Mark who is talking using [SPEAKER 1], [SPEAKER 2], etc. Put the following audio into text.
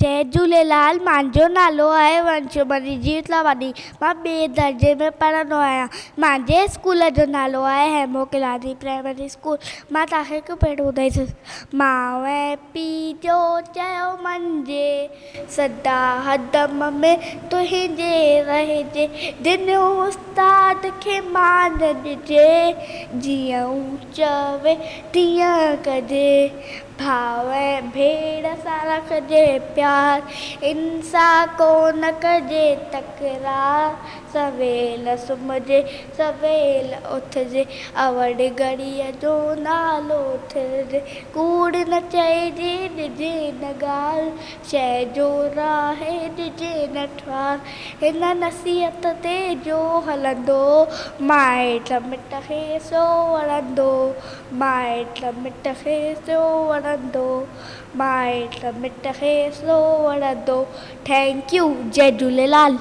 [SPEAKER 1] जय झूलेलाल। मुंहिंजो नालो आहे वंशमणी जीतलावानी। मां ॿिए दर्जे में पढ़ंदो आहियां। मुंहिंजे स्कूल जो नालो आहे हेमो किलानी प्राइमरी स्कूल। मां तव्हांखे हिकु पहिरियों ॿुधाईंदसि। माउ ऐं पीउ जो चयो मञिजे, सदा हदम में तुंहिंजे रहिजे, ॾिनो उस्ताद खे मान ॾिजे, जीअं हू चवे तीअं कजे, भाउ ऐं भेण सां रखिजे प्यार, इंसां कोन कजे तकरार, सवेल सुम्हिजे सवेल उथिजे, अवड़ घड़ीअ जो नालो थिरिजे, कूड़ न चइजे ॾिजे न ॻाल्हि, शइ जो राहे ॾिजे न ठार, हिन नसीहत ते जो हलंदो, माइट मिट खे सो वणंदो, माइट मिट खे सो वणंदो, माइट मिट खे सो वणंदो। Thank you. जय झूलेलाल।